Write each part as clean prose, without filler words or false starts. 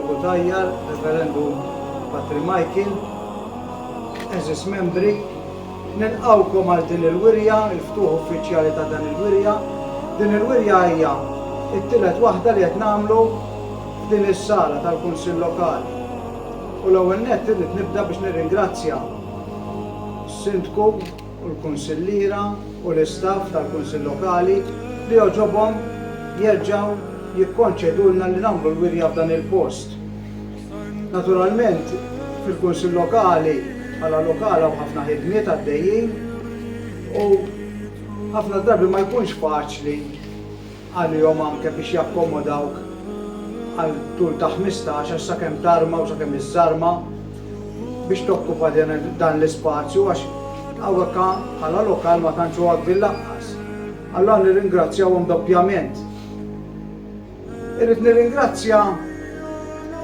Solku Tajjar, referendum Patri Michael, eżis membri, nilqawkom għal din il-wirja, il-ftuħ uffiċjali ta' dan il-wirja. Din il-wirja hija it-tielet waħda li qed nagħmlu f'din is-sala tal-Kunsill Lokali. U l-ewwel nett irrid nibda biex nirringrazzja s-Sindku u l-Kunsillira u l-istaff tal-Kunsill Lokali li oġobhom jerġgħu jikkonċedulna li nagħmlu l-wirja f'dan il-post. Naturalment, fil-Kunsill Lokali bħala lokala u ħafna ħidmiet għaddejjin u ħafna drabi ma jkunx faċli għalihom anke biex jakkomodawk għal tul ta' 15 sakemm tarma u sakemm iżżarma biex tokkupa dan l-ispazju għax hawnhekk bħala lokal ma tantx huwa kbir laqqas. Allura nirringrazzjawhom doppjament. Irrid nirringrazzja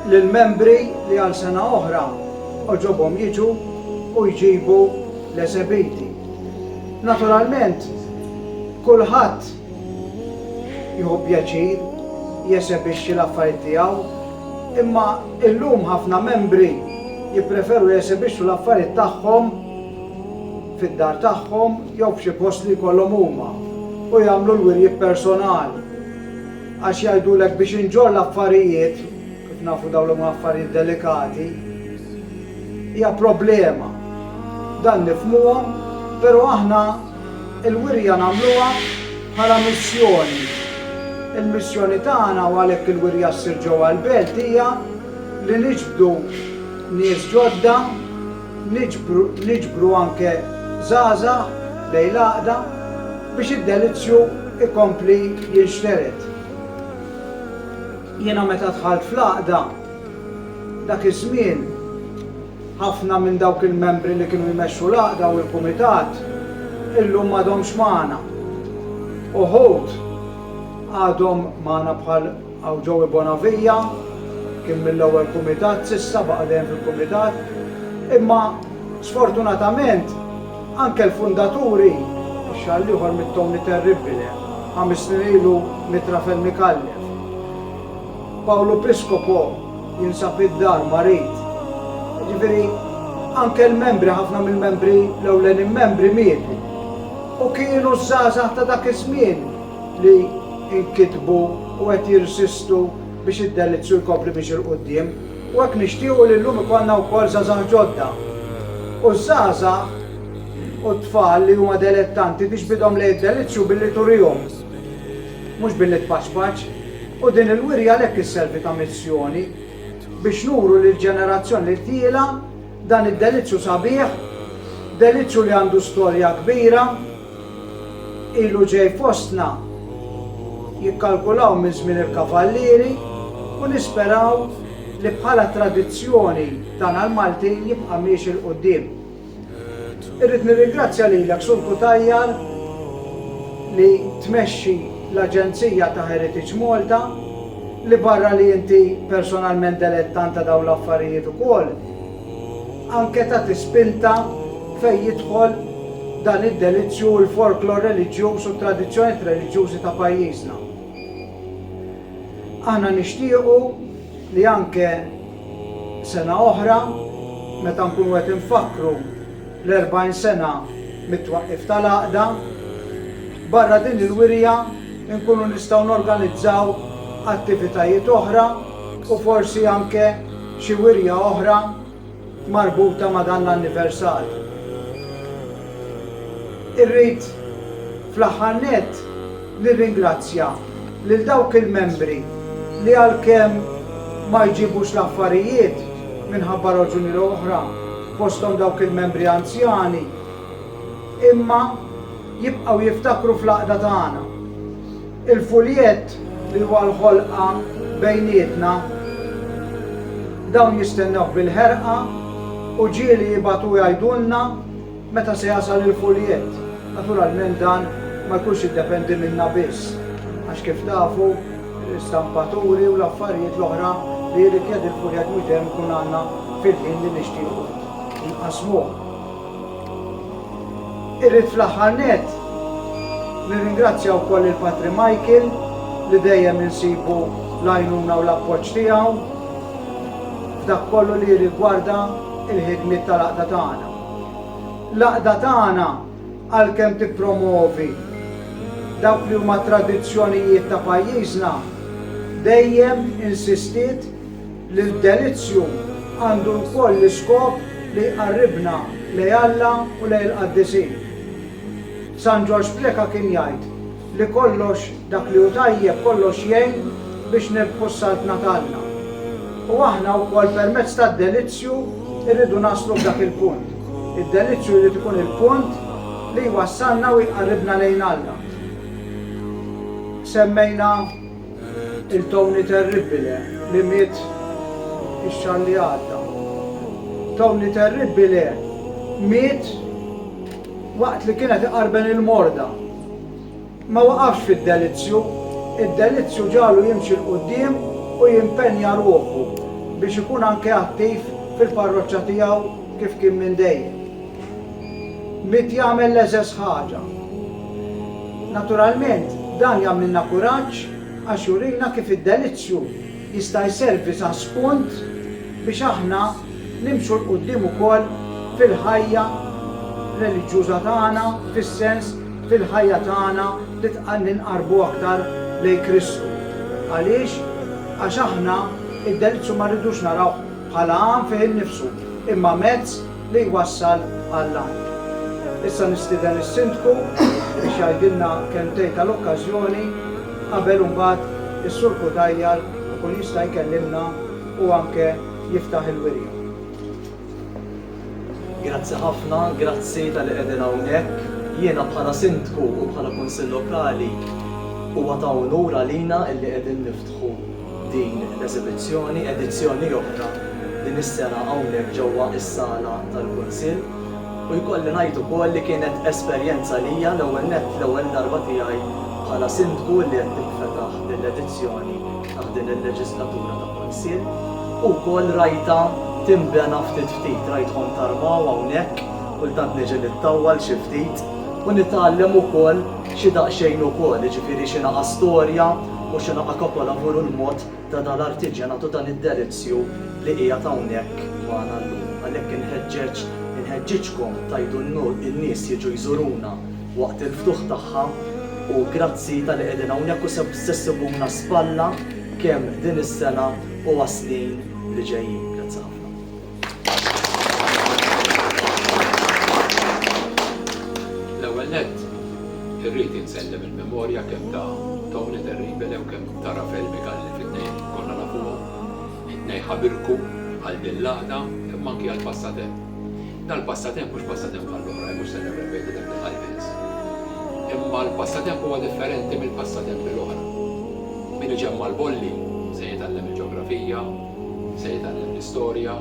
lill-membri li għal sena oħra oġobhom jiġu u jġibu l-eżebiti. Naturalment, kulħadd jieħu pjaċir jesebixxi l-affarijiet tiegħu, imma illum ħafna membri jippreferu jesebixxu l-affarijiet tagħhom fid-dar tagħhom jew f'xi post li jkollhom huma u jagħmlu l-wirji personali. Għax jgħidulek biex inġor l-affarijiet, kif nafu dawn huma affarijiet delikati, hija problema. Dan nifhmuhom, però aħna il-wirja nagħmluha bħala missjoni. Il-missjoni tagħna u għalhekk il-wirja ssir ġewwa l-belt hija li niġbdu nies ġodda, niġbru anke żgħażagħ lejn l-għaqda biex id-delizzju ikompli jinxtered. Jiena meta dħalt fl-għaqda dak iż-żmien ħafna minn dawk il-membri li kienu jmexxu l-għaqda u l-kumitat illum m'għadhomx magħna. Uħud għadhom magħna bħal hawn Joey Bonavija kien mill-ewwel kumitat s'issa baqa' dejjem fil-kumitat, imma sfortunatament anke l-fundaturi ix-xahar ieħor mit-Tony Terribile 5 snin ilu mitrafel mikallef. Paolo Piscopo jinsab id-dar marit. Ġifieri anke l-membri, ħafna mill-membri l-ewlenin membri mietu. U kienu żgħażagħ ta' dak iż-żmien li nkitbu u qed jirsistu biex id-delizzju jkompli biex il-qudiem. U hekk nixtiequ li llum ikollna wkoll żgħażagħ ġodda. U żgħażagħ u tfal li huma dilettanti biex bidhom lejn id-delizzju billi turihom. Mhux billi tpaċpaċ. U din il-wirja għalhekk isservi ta' missjoni biex nuru lill-ġenerazzjoni li tila dan id-delizzju sabiħ, delizzju li għandu storja kbira, ilu ġej fostna jikkalkulaw minn żmien il-kavallieri u nisperaw li bħala tradizzjoni tagħna l-Maltin jibqa' miex il-qudiem. Irrid nirringrazzja lilek Solku Tajjar li tmexxi l-Aġenzija ta' Heritage Malta li barra li inti personalment dilettant ta' dawn l-affarijiet ukoll, anke ta' tispinta fejn jidħol dan id-delizzju u l-folklor reliġjuż u tradizzjonijiet reliġjużi ta' pajjiżna. Aħna nixtiequ li anke sena oħra, meta nkunu qed infakru l-40 sena mit-twaqqif tal-għaqda, barra din il-wirja nkunu nistgħu norganizzaw attivitajiet oħra u forsi anke xi wirja oħra marbuta ma' dan l-anniversarju. Irrid fl-aħħar nett nirringrazzja lil dawk il-membri li għalkemm ma jġibux l-affarijiet minħabba raġuni oħra fosthom dawk il-membri anzjani, imma jibqgħu jiftakru fl-għaqda tagħna. Il-fuljett li huwa l-ħolqa bejnietna dawn jistennew bil-ħerqa u ġieli jibgħatu jgħidulna meta se jasal il-fuljett. Naturalment dan ma jkunx jiddependi minna biss, għax kif tafu l-istampaturi u l-affarijiet l-oħra li jirrikjedi l-fuljett mhux dejjem ikun għandna fil-ħin li nixtiequ inqasmuh. Irrid fl-aħħar nett nirringrazzja wkoll il-Patri Michael li dejjem insibu l-għajnuna u l-appoġġ tiegħu f'dak kollu li rigwarda il-ħidmiet tal-Aqda tagħna. L-Aqda tagħna għalkemm tippromovi dawk li huma tradizzjonijiet ta' pajjiżna dejjem insistiet li l-delizzju għandu wkoll l-iskop li jqarribna lejn Alla u lejn il-Qaddisin. San George Pleka kien jgħid li kollox dak li hu tajjeb kollox jgħin biex nirbħu s-salt Natalna. U aħna wkoll permezz tad-delizzju irridu naslu f'dak il-punt. Id-delizzju jrid ikun il-punt li jwassalna u jqarribna lejn Alla. Semmejna il-Tony Terribile li miet ix-xahar li għadda. Tony Terribile miet waqt li kienet iqarben il-morda. Ma waqafx fid-delizzju, id-delizzju ġalu jimxi l-qudiem u jimpenja ruħu biex ikun anke attiv fil-parroċċa tiegħu kif kien minn dejjem. Miet jagħmel l-eżess ħaġa. Naturalment, dan jagħmilna kuraġġ għax jurina kif id-delizzju jista' jservi sa spunt biex aħna nimxu l-qudiem ukoll fil-ħajja reliġjuża tagħna, fis-sens fil-ħajja tagħna li ninqarbu aktar lejn Kristu. Għaliex? Għax aħna id-delizzju ma rridux naraw bħala għan fih innifsu, imma mezz li jwassal għall-għan. Issa nistieden is-Sindku biex jgħidilna kemmtejn tal-okkażjoni qabel mbagħad is-Sur Kudajjar ikun jista' jkellimna u anke jiftaħ il-wirja. Grazzi ħafna, grazzi tal-li qegħdin hawnhekk. Jiena bħala Sindku u bħala Kunsill Lokali huwa ta' onur għalina illi qegħdin niftħu din l-eżibizzjoni, edizzjoni oħra din is-sena hawnhekk ġewwa is-sala tal-Kunsill. U jkolli ngħid ukoll li kienet esperjenza lija l-ewwel darba tiegħi bħala Sindku li qed tinfetaħ din l-edizzjoni ta' din il-leġislatura ta' Kunsill. U wkoll rajta timbena ftit, rajthom tarmaw hawnhekk, kultant niġi nittawwal xi ftit u nitgħallem ukoll xi daqsxejn ukoll, jiġifieri xi naqa' storja u xi naqa' kapolavur l-mod ta' dal-artiġjanatu dan id-delizzju li qiegħed hawnhekk magħna llum. Għalhekk inħeġġiġkom tajdu n-nies jiġu jżuruna waqt il-ftuħ tagħha u grazzi tal-li qegħdin hawnhekk u sessibuna spalla kemm din is-sena u għas-snin li ġejjin. Grazzi ħafna. L-ewwel nett irrid insellem il-memorja kemm ta' Tony Terribile u kemm ta' Rafael Mikalli fit-tnejn konna nafuhom. It-tnejn ħabirku għal din l-għaqda imma anke għal passatemp. Dal-passatemp mhux passatemp bħall-oħra, mhux se nirrepeti dak il-qalbins. Imma l-passatemp huwa differenti mill-passatemp l-oħra. Min iġemma l-bolli se jitgħallem il-ġeografija, se jitgħallem l-istorja,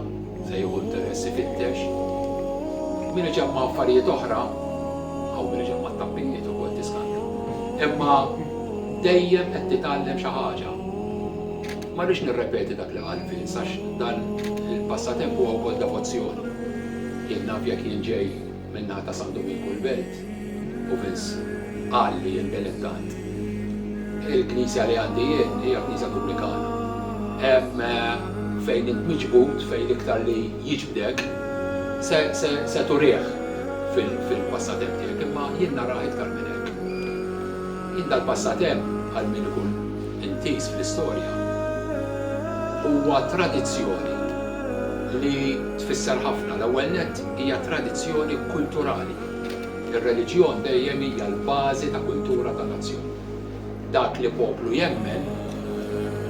se jieħu interess ifittex. Min iġemma affarijiet oħra, aw min iġemma t-tappijiet ukoll tiskanta. Imma dejjem qed titgħallem xi ħaġa. Ma rridx nirrepeti dak li qal Vince għax dan il-passatemp huwa wkoll devozzjoni. Jien naf jekk jien ġej min-naħa ta' San Domingo l-Belt u Vince qal li l-Belettant. Il-Knisja li għandi jien hija Knisja Publikana. Hemm fejn int miġbud, fejn iktar li jiġbdek, se turih fil-passatemp tiegħek, imma jien narah iktar minn hekk. Jien dal-passatemp għal min ikun intis fl-istorja huwa tradizzjoni li tfisser ħafna. L-ewwel nett hija tradizzjoni kulturali. Ir-reliġjon dejjem hija l-bażi ta' kultura ta' nazzjon. Dak li poplu jemmen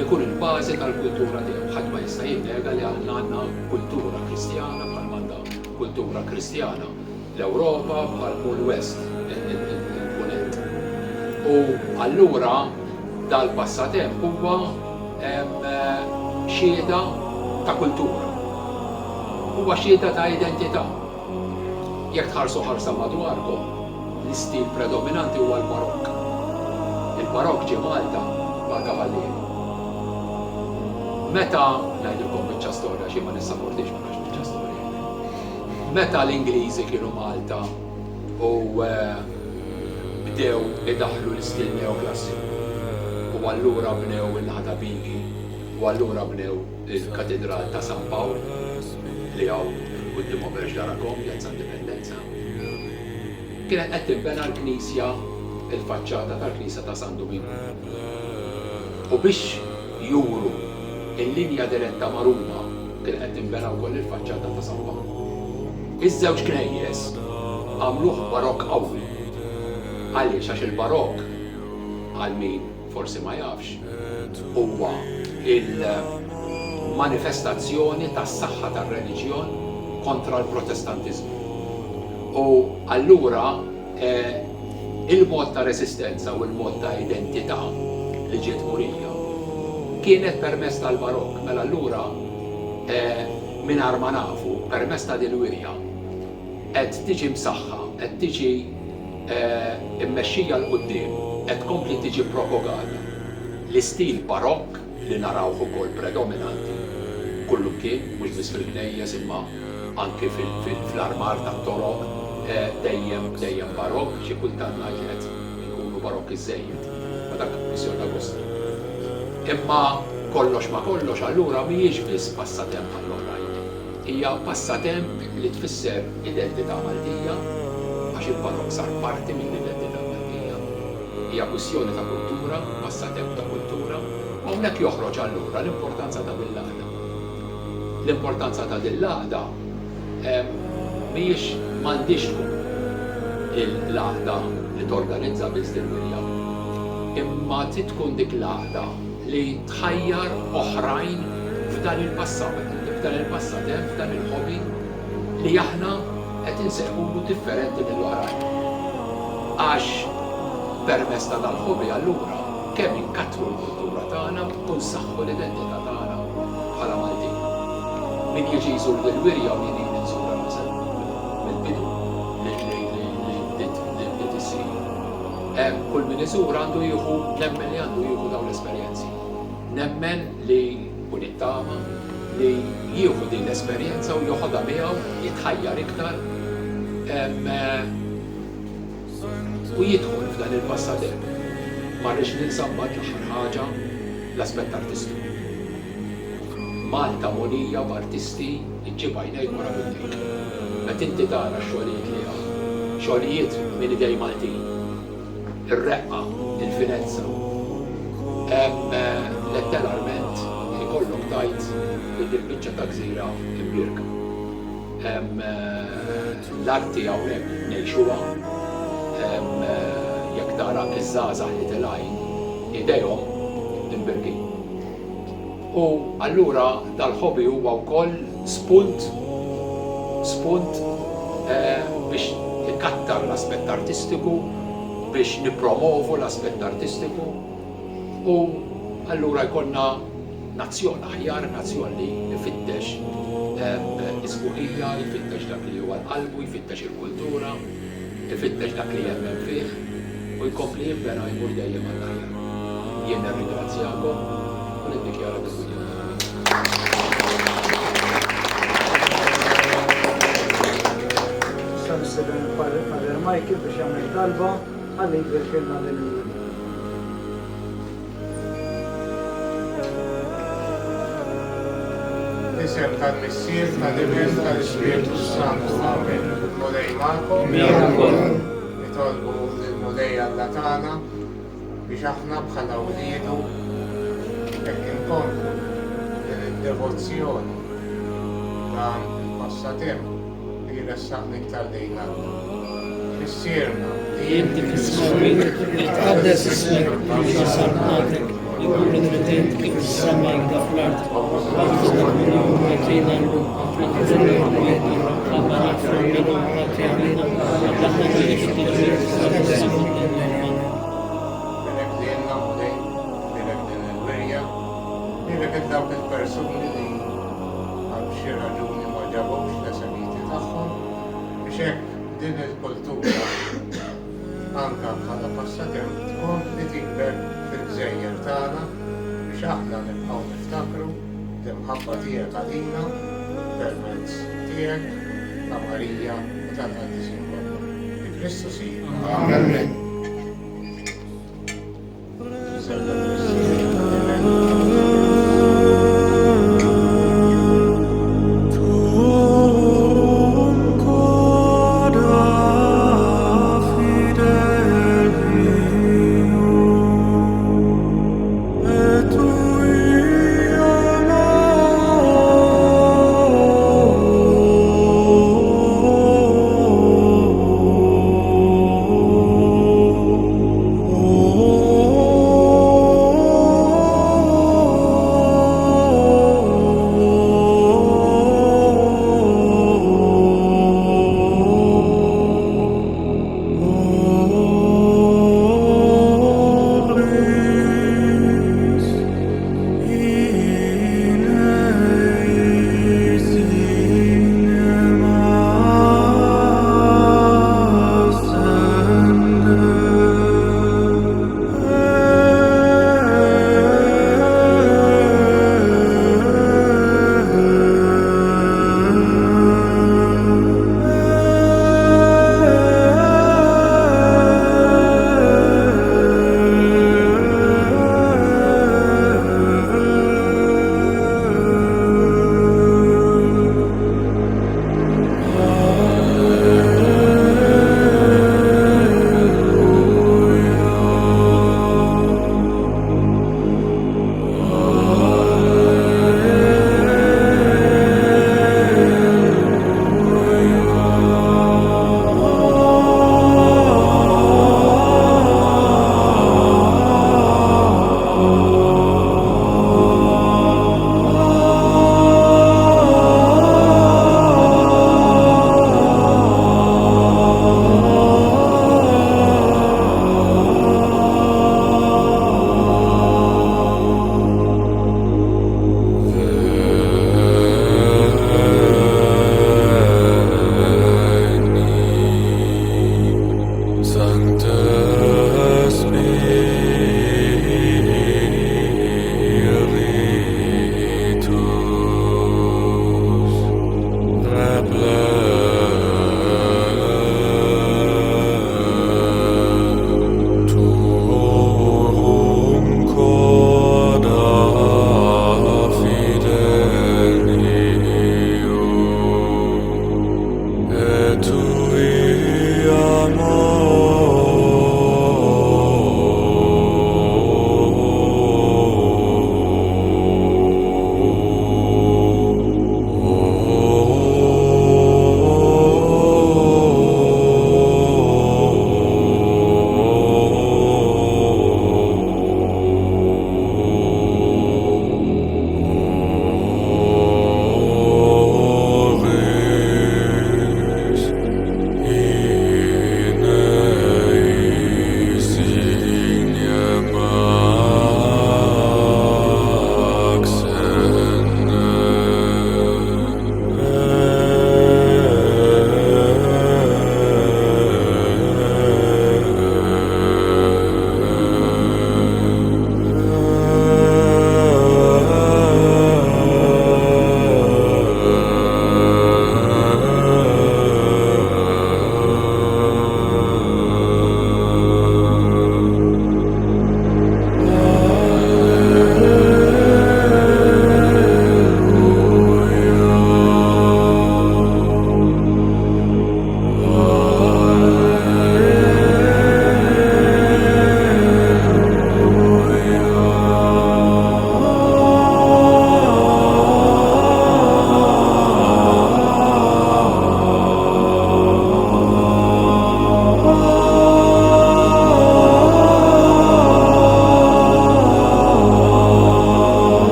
ikun il-bażi tal-kultura tiegħu. Ħadd ma jista' jinnega li aħna għandna kultura Kristjana bħal m'għandha kultura Kristjana l-Ewropa bħal l-West, il-Punent. U allura dal-passatemp huwa xieda ta' kultura. Huwa xieda ta' identità. Jekk tħarsu ħarsa madwarkom, l-istil predominanti huwa l-barokk. Il-barokk ġie Malta bħal-kavallieri. Meta ngħidilkom biċċa storja xi ma nissapportix ma nafx biċċa storja. Meta l-Ingliżi kienu Malta u bdew idaħħlu l-istil neoklassiku u allura bnew il-ħadabiki u U allura bnew il-Katedral ta' San Pawl li għaw quddiem Oberġ Darakom, Pjazza Indipendenza. Kienet qed tinbena l-Knisja, il-faċċata tal-Knisja ta' San Domingo. U biex juru il-linja diretta ma' Ruma kien qed tinbena wkoll il-faċċata ta' San Pawl. Iż-żewġ knejjes għamluh barokk qawwi. Għaliex għax il-barokk għal min forsi ma jafx huwa il-manifestazzjoni tas-saħħa tar-reliġjon kontra l-Protestantizmu. U allura il-mod ta' resistenza u l-mod ta' identità li ġiet murija kienet permezz tal-barokk. Mela allura mingħajr ma nafu permezz ta' din wirja qed tiġi msaħħa, qed tiġi immexxija l quddiem, qed kompli tiġi propagata. L-istil barokk li narawh ukoll predominanti kullu kien mhux biss fil-knejjes imma anke fl-armar tat-toroq dejjem barokk, xi kultant qed ikunu barokk iżejjed. Ma dak kwistjoni ta' gost. Imma kollox ma kollox allura mhijiex biss passatemp għall-oħrajn. Hija passatemp li tfisser identità Maltija għax il-barokk sar parti mill-identità Maltija. Hija kwistjoni ta' kultura, passatemp ta' kultura, u hawnhekk joħroġ allura l-importanza ta' dil-laqda. L-importanza ta' dil-laqda mhijiex m'għandix tkun il-laqda li torganizza biss dil-wirja. Imma tkun dik laqda li tħajjar oħrajn f'dan il-passatemp, f'dan il-hobby li aħna qed insejħulu differenti mill-oħrajn. Għax permezz ta' dal-hobby allura kemm inkattru l-kultura tagħna u nsaħħu l-identità tagħna bħala Maltin. Min jiġi jżur dil-wirja u min jiġi jżura mill-bidu li bdiet issir. Kull min iżur għandu jieħu nemmen li għandu jieħu dawn l-esperjenzi. Nemmen li u nittama li jieħu din l-esperjenza u joħodha miegħu jitħajjar iktar u jidħol f'dan il-passatemp. Ma rridx ninsa mbagħad l-aħħar ħaġa l-aspett artistiku. Malta monija b'artisti iġġib għajnejk wara bidejk. Meta inti tara x-xogħlijiet li hawn, xogħlijiet minn idej Maltin, ir-reqqa, il-finanza, letteralment ikollok tajt il-biċċa ta' gżira imbirka. L-arti hawnhekk ngħixuha, jekk tara iż-żgħażagħ li tilgħin idejhom imbirkin. U allura dal-hobby huwa wkoll spunt biex ikattar l-aspett artistiku, biex nippromovu l-aspett artistiku u allura jkollna nazzjon aħjar, nazzjon li jfittex isbuħija, jfittex dak li huwa l-qalbu, jfittex il-kultura, jfittex dak li jemmen fih u jkompli jibbena jmur dejjem għall-aħjar. Jien nirringrazzjakom u niddikjara bil-budja. Issa nistieden il-Father Michael biex jagħmel talba ħalli jbirkilna lil Isem tal-Missier, tal-Ibn, tal-Ispiritu Santu. Amen. Modej Marko. Nitolbu l-Modej Alla-tana biex aħna bħala uliedu hekk inkomplu din id-devozzjoni ta' passatemp li jressaqni iktar lejn Alla. Missierna li inti fis-smawi jitqaddes ismek jiġi sarnatek يكون الردين كيف السماء يدفلات وأفضل منهم واتينا نحذرنا ويدنا ربنا اغفر لنا واتينا لنا بيشتي جيد سبسم Bilek din il-werja, bilek id-dawk il-persuni li għal xi raġuni ma ġabux l-esemiti tagħhom biex hekk din il-kultura anke bħala passatemp tkompli tikber fil-gżejjer tagħna biex aħna nibqgħu niftakru l-imħabba tiegħek għalina permezz tiegħek ta' Marija u tal-Qaddisin kollha. Bi Kristu sija. Amen.